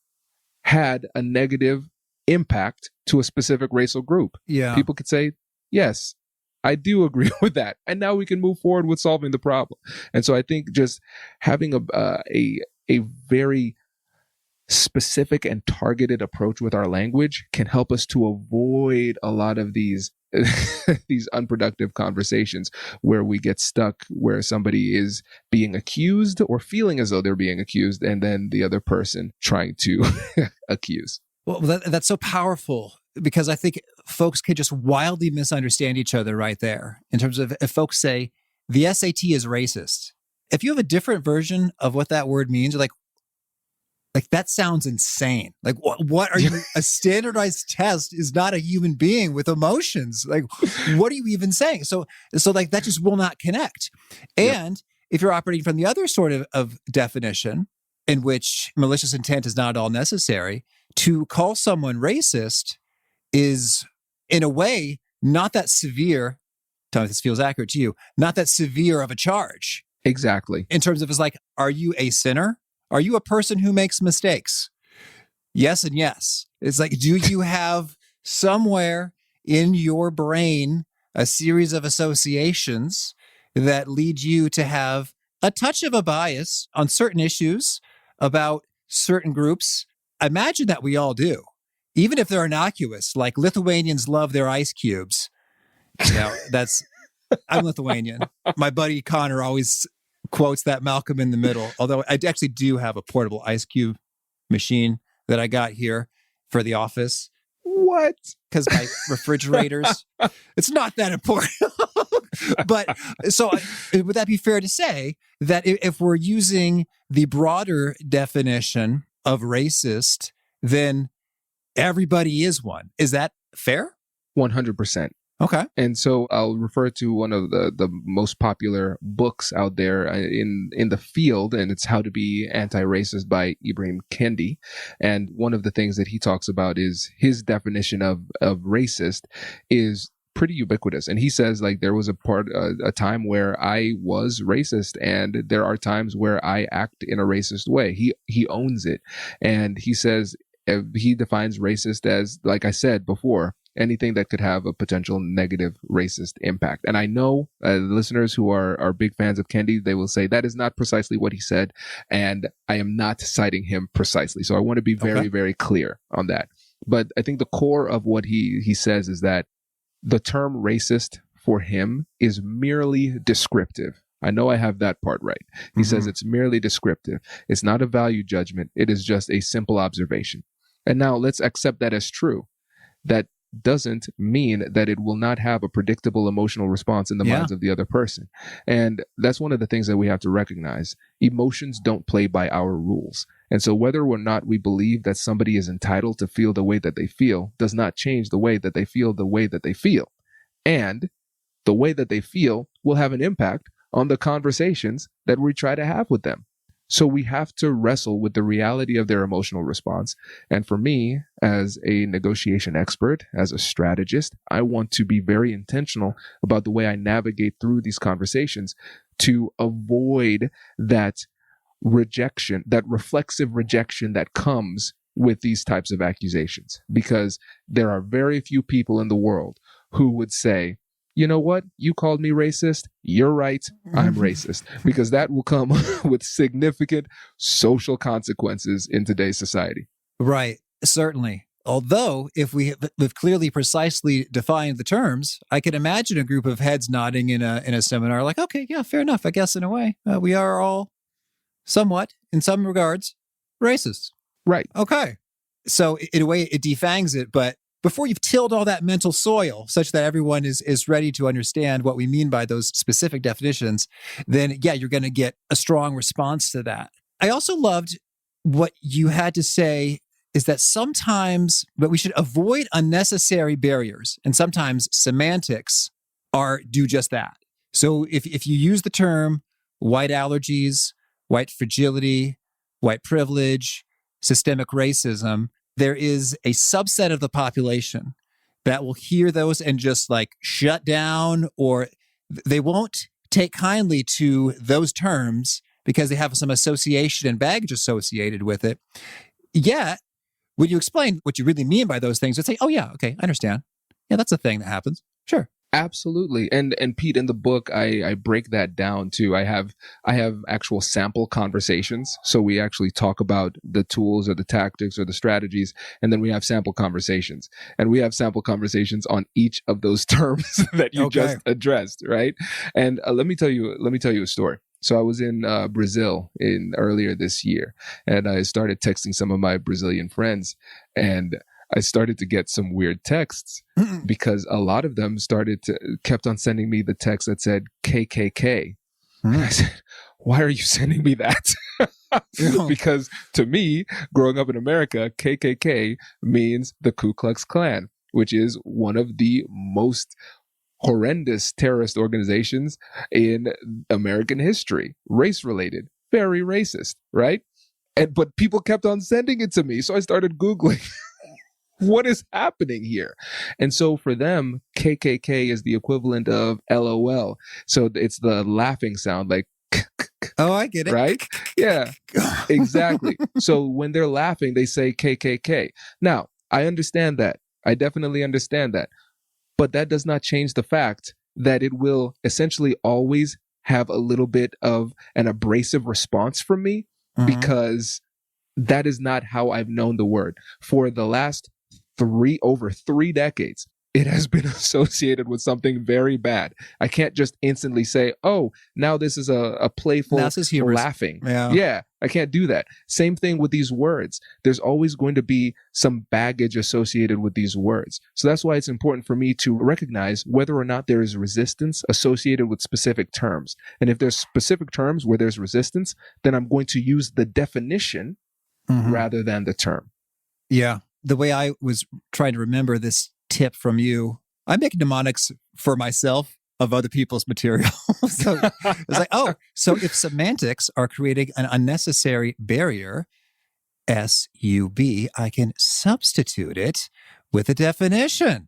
had a negative impact to a specific racial group. Yeah. People could say, yes, I do agree with that. And now we can move forward with solving the problem. And so I think just having a very specific and targeted approach with our language can help us to avoid a lot of these these unproductive conversations where we get stuck, where somebody is being accused or feeling as though they're being accused, and then the other person trying to accuse. Well, that's so powerful, because I think folks could just wildly misunderstand each other right there. In terms of, if folks say the SAT is racist, if you have a different version of what that word means, you're like that sounds insane. Like, what are you? A standardized test is not a human being with emotions. Like, what are you even saying? So like that just will not connect. And if you're operating from the other sort of definition, in which malicious intent is not at all necessary, to call someone racist is, in a way, not that severe. Tell me if this feels accurate to you. Not that severe of a charge. Exactly. In terms of, it's like, are you a sinner? Are you a person who makes mistakes? Yes and yes. It's like, do you have somewhere in your brain a series of associations that lead you to have a touch of a bias on certain issues about certain groups? I imagine that we all do, even if they're innocuous, like Lithuanians love their ice cubes. You know, I'm Lithuanian. My buddy Connor always quotes that Malcolm in the Middle, although I actually do have a portable ice cube machine that I got here for the office. What? Because my refrigerators, it's not that important. But so would that be fair to say that if we're using the broader definition of racist, then everybody is one? Is that fair? 100%. Okay. And so I'll refer to one of the most popular books out there in the field, and it's How to Be Anti-Racist by Ibram Kendi. And one of the things that he talks about is his definition of racist is pretty ubiquitous. And he says, like, there was a time where I was racist, and there are times where I act in a racist way. He owns it. And he says, he defines racist as, like I said before, anything that could have a potential negative racist impact. And I know listeners who are big fans of Kendi, they will say that is not precisely what he said, and I am not citing him precisely. So I want to be very, very clear on that. But I think the core of what he says is that the term racist for him is merely descriptive. I know I have that part right. He says it's merely descriptive. It's not a value judgment. It is just a simple observation. And now let's accept that as true. That doesn't mean that it will not have a predictable emotional response in the minds of the other person. And that's one of the things that we have to recognize. Emotions don't play by our rules. And so whether or not we believe that somebody is entitled to feel the way that they feel does not change the way that they feel the way that they feel. And the way that they feel will have an impact on the conversations that we try to have with them. So we have to wrestle with the reality of their emotional response. And for me, as a negotiation expert, as a strategist, I want to be very intentional about the way I navigate through these conversations to avoid that rejection, that reflexive rejection that comes with these types of accusations. Because there are very few people in the world who would say, you know what? You called me racist. You're right. I'm racist. Because that will come with significant social consequences in today's society. Right. Certainly. Although, if we've clearly precisely defined the terms, I can imagine a group of heads nodding in a seminar like, okay, yeah, fair enough. I guess in a way, we are all somewhat, in some regards, racist. Right. Okay. So in a way, it defangs it, but before you've tilled all that mental soil such that everyone is ready to understand what we mean by those specific definitions, then yeah, you're going to get a strong response to that. I also loved what you had to say is that sometimes, but we should avoid unnecessary barriers, and sometimes semantics do just that. So if you use the term white allergies, white fragility, white privilege, systemic racism, there is a subset of the population that will hear those and just like shut down, or they won't take kindly to those terms because they have some association and baggage associated with it. Yet, when you explain what you really mean by those things, they'd say, oh yeah, okay, I understand. Yeah, that's a thing that happens. Sure. Absolutely. And Pete, in the book, I break that down too. I have actual sample conversations. So we actually talk about the tools or the tactics or the strategies, and then we have sample conversations. And we have sample conversations on each of those terms that you just addressed, right? And let me tell you a story. So I was in Brazil earlier this year, and I started texting some of my Brazilian friends, and I started to get some weird texts because a lot of them kept on sending me the text that said KKK. And I said, why are you sending me that? Because to me, growing up in America, KKK means the Ku Klux Klan, which is one of the most horrendous terrorist organizations in American history, race-related, very racist, right? But people kept on sending it to me. So I started Googling. What is happening here? And so for them, KKK is the equivalent of LOL. So it's the laughing sound, like, oh, I get it. Right? Yeah, exactly. So when they're laughing, they say KKK. Now, I understand that. I definitely understand that. But that does not change the fact that it will essentially always have a little bit of an abrasive response from me, because that is not how I've known the word. For the last over 3 decades, it has been associated with something very bad. I can't just instantly say, oh, now this is a playful laughing. Yeah, I can't do that. Same thing with these words. There's always going to be some baggage associated with these words. So that's why it's important for me to recognize whether or not there is resistance associated with specific terms. And if there's specific terms where there's resistance, then I'm going to use the definition rather than the term. Yeah. The way I was trying to remember this tip from you, I make mnemonics for myself of other people's material. So it's like, oh, so if semantics are creating an unnecessary barrier, SUB, I can substitute it with a definition.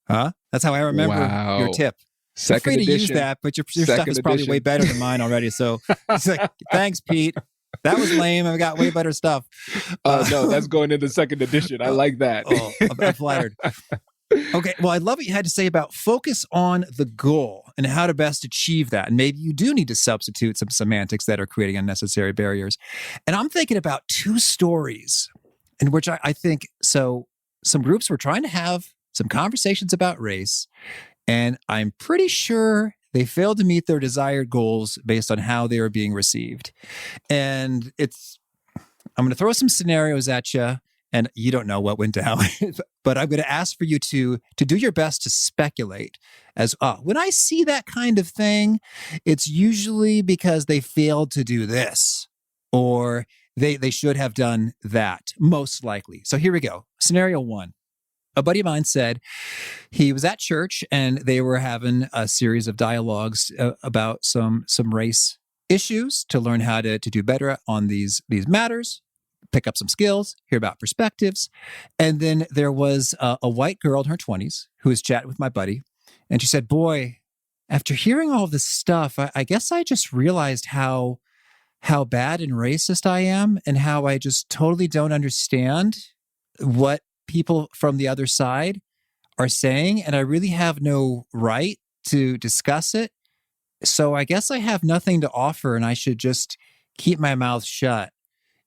Huh? That's how I remember your tip. Feel free to use that, but your stuff is probably way better than mine already. So it's like, thanks, Pete. That was lame. I got way better stuff. No, that's going into second edition. I like that. I'm flattered. Okay. Well, I love what you had to say about focus on the goal and how to best achieve that. And maybe you do need to substitute some semantics that are creating unnecessary barriers. And I'm thinking about 2 stories in which I think, so some groups were trying to have some conversations about race, and I'm pretty sure they failed to meet their desired goals based on how they were being received. And I'm going to throw some scenarios at you, and you don't know what went down, but I'm going to ask for you to do your best to speculate as, when I see that kind of thing, it's usually because they failed to do this, or they should have done that, most likely. So here we go. Scenario 1. A buddy of mine said he was at church and they were having a series of dialogues about some race issues to learn how to do better on these matters, pick up some skills, hear about perspectives. And then there was a white girl in her 20s who was chatting with my buddy. And she said, boy, after hearing all this stuff, I guess I just realized how bad and racist I am, and how I just totally don't understand what people from the other side are saying, and I really have no right to discuss it. So I guess I have nothing to offer, and I should just keep my mouth shut.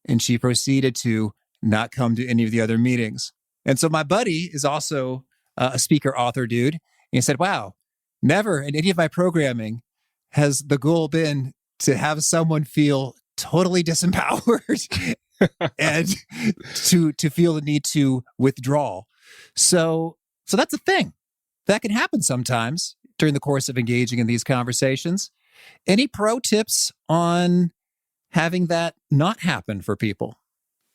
And she proceeded to not come to any of the other meetings. And so my buddy is also a speaker author dude. And he said, wow, never in any of my programming has the goal been to have someone feel totally disempowered and to feel the need to withdraw. So that's a thing. That can happen sometimes during the course of engaging in these conversations. Any pro tips on having that not happen for people?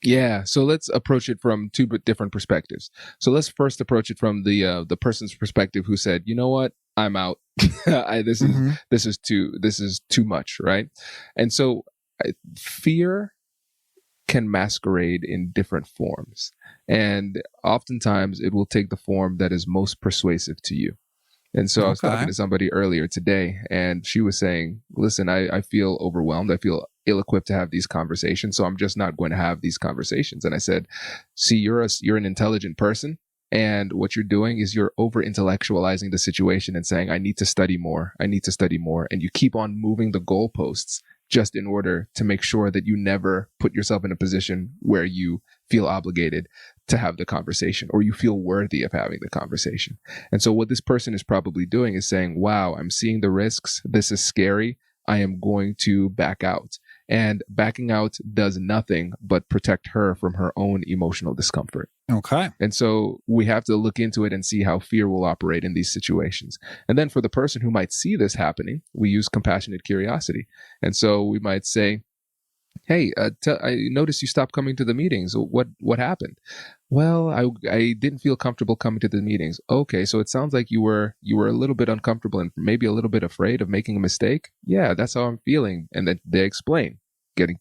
Yeah, so let's approach it from 2 different perspectives. So let's first approach it from the person's perspective who said, you know what, I'm out. This is too much, right? And so fear can masquerade in different forms, and oftentimes it will take the form that is most persuasive to you. And so I was talking to somebody earlier today, and she was saying, listen, I feel overwhelmed. I feel ill-equipped to have these conversations, so I'm just not going to have these conversations. And I said, see, you're an intelligent person. And what you're doing is you're over intellectualizing the situation and saying, I need to study more. I need to study more. And you keep on moving the goalposts just in order to make sure that you never put yourself in a position where you feel obligated to have the conversation or you feel worthy of having the conversation. And so what this person is probably doing is saying, wow, I'm seeing the risks. This is scary. I am going to back out. And backing out does nothing but protect her from her own emotional discomfort. Okay. And so we have to look into it and see how fear will operate in these situations. And then for the person who might see this happening, we use compassionate curiosity. And so we might say, hey, I noticed you stopped coming to the meetings. What happened? Well, I didn't feel comfortable coming to the meetings. Okay, so it sounds like you were a little bit uncomfortable and maybe a little bit afraid of making a mistake. Yeah, that's how I'm feeling. And then they explain.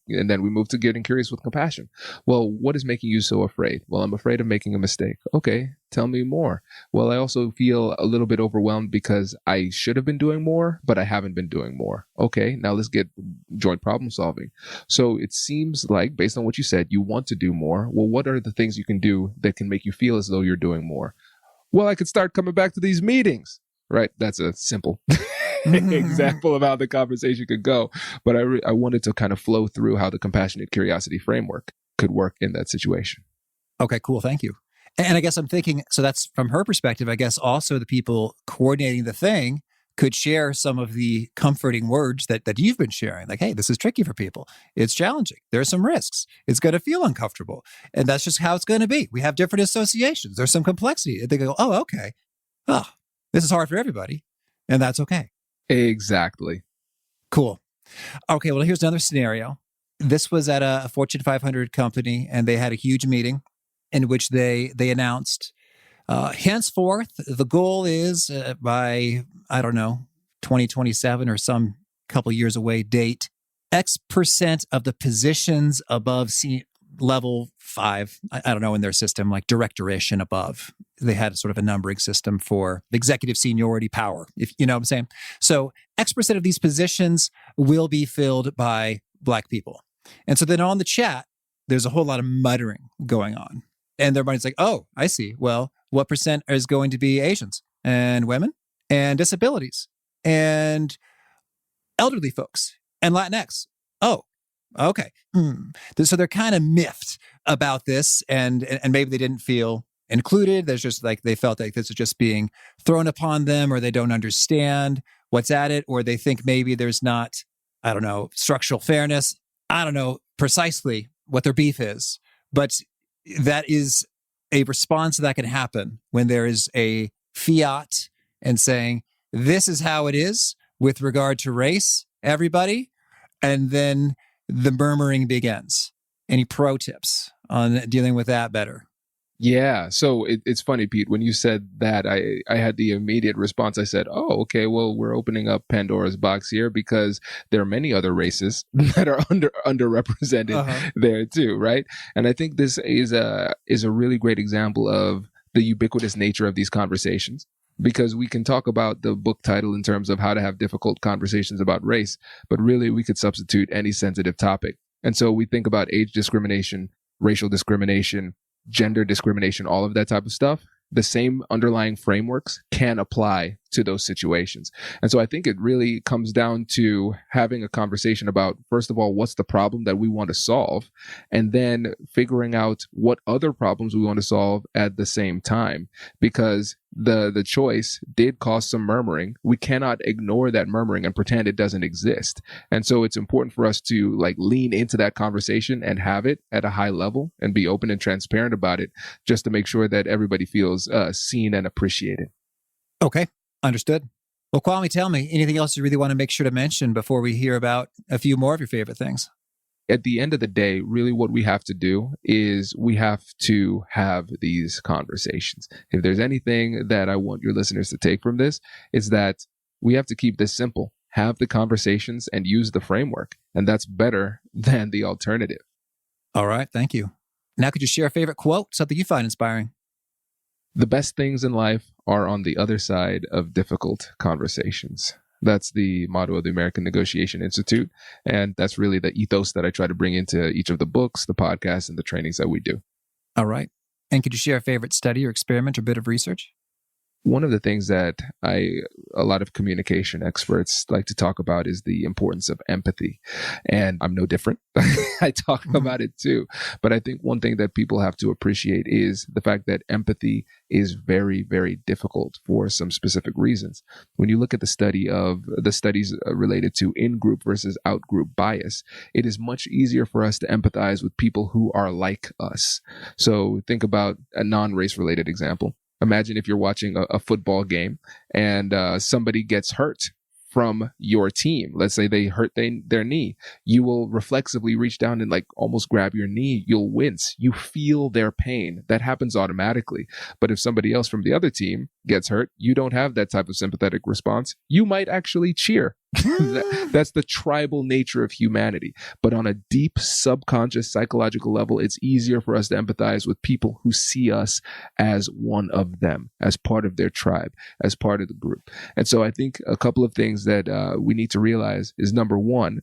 And then we move to getting curious with compassion. Well, what is making you so afraid? Well, I'm afraid of making a mistake. Okay, tell me more. Well, I also feel a little bit overwhelmed because I should have been doing more, but I haven't been doing more. Okay, now let's get joint problem solving. So it seems like, based on what you said, you want to do more. Well, what are the things you can do that can make you feel as though you're doing more? Well, I could start coming back to these meetings, right? That's a simple example of how the conversation could go. But I wanted to kind of flow through how the compassionate curiosity framework could work in that situation. Okay, cool. Thank you. And I guess I'm thinking, so that's from her perspective, I guess also the people coordinating the thing could share some of the comforting words that you've been sharing. Like, hey, this is tricky for people. It's challenging. There are some risks. It's going to feel uncomfortable. And that's just how it's going to be. We have different associations. There's some complexity. And they go, oh, okay. Oh, this is hard for everybody. And that's okay. Exactly. Cool. Okay, well, here's another scenario. This was at a Fortune 500 company, and they had a huge meeting in which they announced, henceforth, the goal is by, 2027 or some couple years away date, X% of the positions above level 5, I don't know, in their system, like director-ish and above. They had sort of a numbering system for executive seniority power, if you know what I'm saying. So X% of these positions will be filled by Black people. And so then on the chat, there's a whole lot of muttering going on. And everybody's like, oh, I see. Well, what percent is going to be Asians and women and disabilities and elderly folks and Latinx? Oh, okay. So they're kind of miffed about this, and maybe they didn't feel included. There's just like, they felt like this is just being thrown upon them, or they don't understand what's at it, or they think maybe there's not, structural fairness. I don't know precisely what their beef is, but that is a response that can happen when there is a fiat and saying, this is how it is with regard to race, everybody. And then the murmuring begins. Any pro tips on dealing with that better? Yeah. So it's funny, Pete, when you said that, I had the immediate response. I said, oh, okay, well, we're opening up Pandora's box here because there are many other races that are underrepresented there too, right? And I think this is a really great example of the ubiquitous nature of these conversations, because we can talk about the book title in terms of how to have difficult conversations about race, but really we could substitute any sensitive topic. And so we think about age discrimination, racial discrimination, gender discrimination, all of that type of stuff. The same underlying frameworks can apply to those situations. And so I think it really comes down to having a conversation about, first of all, what's the problem that we want to solve? And then figuring out what other problems we want to solve at the same time. Because the choice did cause some murmuring. We cannot ignore that murmuring and pretend it doesn't exist. And so it's important for us to lean into that conversation and have it at a high level and be open and transparent about it, just to make sure that everybody feels seen and appreciated. Okay, understood. Well, Kwame, tell me, anything else you really want to make sure to mention before we hear about a few more of your favorite things? At the end of the day, really what we have to do is we have to have these conversations. If there's anything that I want your listeners to take from this, it's that we have to keep this simple. Have the conversations and use the framework. And that's better than the alternative. All right. Thank you. Now, could you share a favorite quote, something you find inspiring? The best things in life are on the other side of difficult conversations. That's the motto of the American Negotiation Institute. And that's really the ethos that I try to bring into each of the books, the podcasts, and the trainings that we do. All right. And could you share a favorite study or experiment or bit of research? One of the things that a lot of communication experts like to talk about is the importance of empathy. And I'm no different. I talk about it too. But I think one thing that people have to appreciate is the fact that empathy is very, very difficult for some specific reasons. When you look at the studies related to in-group versus out-group bias, it is much easier for us to empathize with people who are like us. So think about a non-race related example. Imagine if you're watching a football game and somebody gets hurt from your team. Let's say they hurt their knee. You will reflexively reach down and like almost grab your knee. You'll wince. You feel their pain. That happens automatically. But if somebody else from the other team gets hurt, you don't have that type of sympathetic response. You might actually cheer. That's the tribal nature of humanity. But on a deep subconscious psychological level, it's easier for us to empathize with people who see us as one of them, as part of their tribe, as part of the group. And so I think a couple of things that we need to realize is, number one,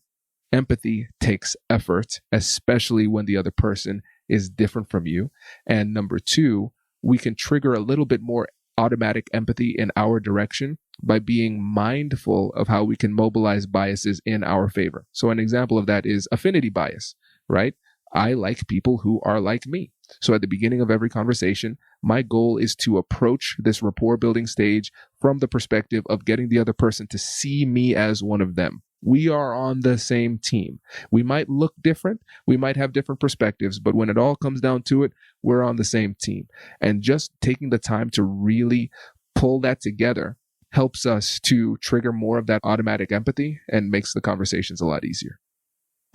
empathy takes effort, especially when the other person is different from you. And number two, we can trigger a little bit more automatic empathy in our direction by being mindful of how we can mobilize biases in our favor. So an example of that is affinity bias, right? I like people who are like me. So at the beginning of every conversation, my goal is to approach this rapport building stage from the perspective of getting the other person to see me as one of them. We are on the same team. We might look different. We might have different perspectives, but when it all comes down to it, we're on the same team. And just taking the time to really pull that together helps us to trigger more of that automatic empathy and makes the conversations a lot easier.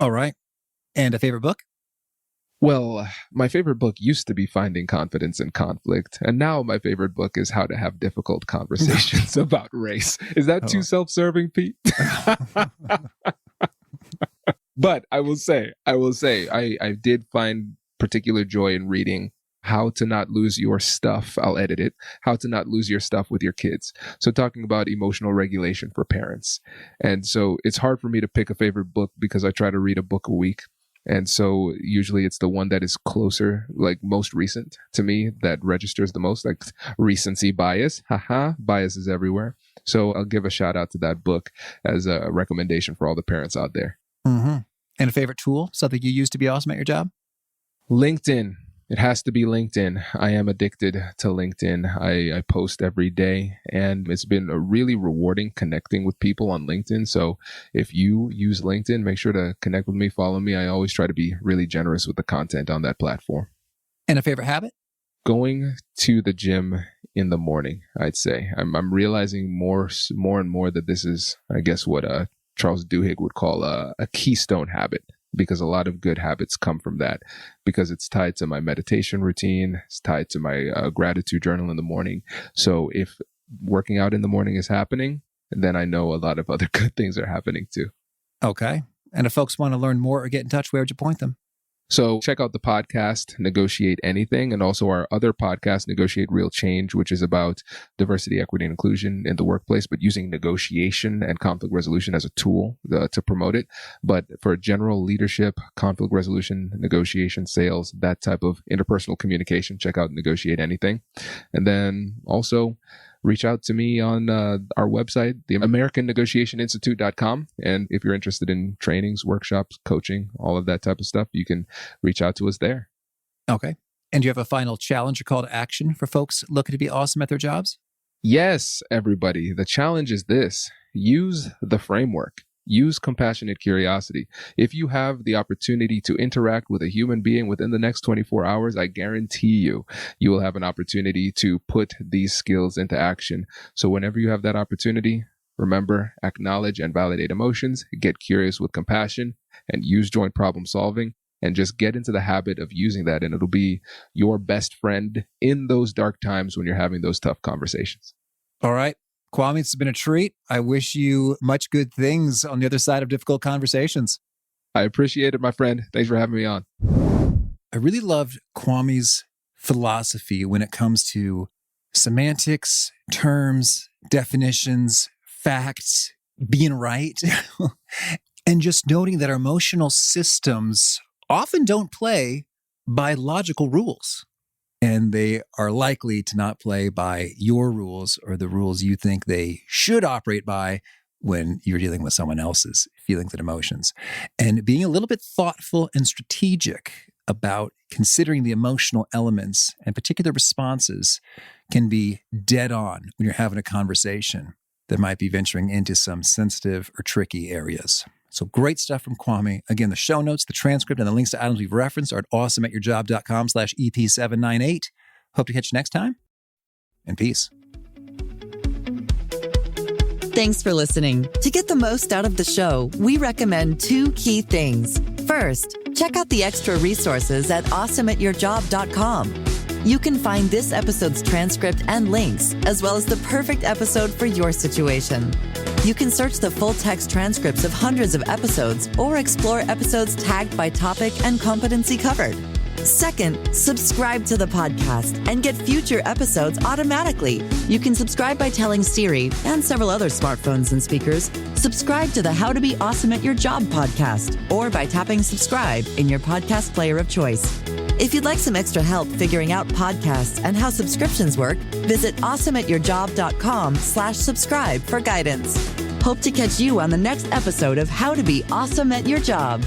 All right. And a favorite book? Well, my favorite book used to be Finding Confidence in Conflict. And now my favorite book is How to Have Difficult Conversations About Race. Is that too self-serving, Pete? But I will say, I did find particular joy in reading How to Not Lose Your Stuff. I'll edit it. How to Not Lose Your Stuff with Your Kids. So talking about emotional regulation for parents. And so it's hard for me to pick a favorite book because I try to read a book a week. And so usually it's the one that is closer, like most recent to me, that registers the most, like recency bias. Bias is everywhere. So I'll give a shout out to that book as a recommendation for all the parents out there. Mm-hmm. And a favorite tool, something you use to be awesome at your job? LinkedIn. It has to be LinkedIn. I am addicted to LinkedIn. I post every day, and it's been a really rewarding connecting with people on LinkedIn. So if you use LinkedIn, make sure to connect with me, follow me. I always try to be really generous with the content on that platform. And a favorite habit? Going to the gym in the morning, I'd say. I'm realizing more and more that this is, I guess, what Charles Duhigg would call a keystone habit. Because a lot of good habits come from that, because it's tied to my meditation routine. It's tied to my gratitude journal in the morning. So if working out in the morning is happening, then I know a lot of other good things are happening too. Okay. And if folks want to learn more or get in touch, where would you point them? So check out the podcast, Negotiate Anything, and also our other podcast, Negotiate Real Change, which is about diversity, equity, and inclusion in the workplace, but using negotiation and conflict resolution as a tool to promote it. But for general leadership, conflict resolution, negotiation, sales, that type of interpersonal communication, check out Negotiate Anything. And then also reach out to me on our website, the AmericanNegotiationInstitute.com. And if you're interested in trainings, workshops, coaching, all of that type of stuff, you can reach out to us there. Okay. And do you have a final challenge or call to action for folks looking to be awesome at their jobs? Yes, everybody. The challenge is this. Use the framework. Use compassionate curiosity. If you have the opportunity to interact with a human being within the next 24 hours, I guarantee you will have an opportunity to put these skills into action. So whenever you have that opportunity, remember, acknowledge and validate emotions, get curious with compassion, and use joint problem solving, and just get into the habit of using that. And it'll be your best friend in those dark times when you're having those tough conversations. All right. Kwame, it's been a treat. I wish you much good things on the other side of difficult conversations. I appreciate it, my friend. Thanks for having me on. I really loved Kwame's philosophy when it comes to semantics, terms, definitions, facts, being right, and just noting that our emotional systems often don't play by logical rules. and they are likely to not play by your rules or the rules you think they should operate by when you're dealing with someone else's feelings and emotions. And being a little bit thoughtful and strategic about considering the emotional elements and particular responses can be dead on when you're having a conversation that might be venturing into some sensitive or tricky areas. So great stuff from Kwame. Again, the show notes, the transcript, and the links to items we've referenced are at awesomeatyourjob.com/EP798. Hope to catch you next time, and peace. Thanks for listening. To get the most out of the show, we recommend 2 key things. First, check out the extra resources at awesomeatyourjob.com. You can find this episode's transcript and links, as well as the perfect episode for your situation. You can search the full-text transcripts of hundreds of episodes or explore episodes tagged by topic and competency covered. Second, subscribe to the podcast and get future episodes automatically. You can subscribe by telling Siri and several other smartphones and speakers, subscribe to the How to Be Awesome at Your Job podcast, or by tapping subscribe in your podcast player of choice. If you'd like some extra help figuring out podcasts and how subscriptions work, visit awesomeatyourjob.com/subscribe for guidance. Hope to catch you on the next episode of How to Be Awesome at Your Job.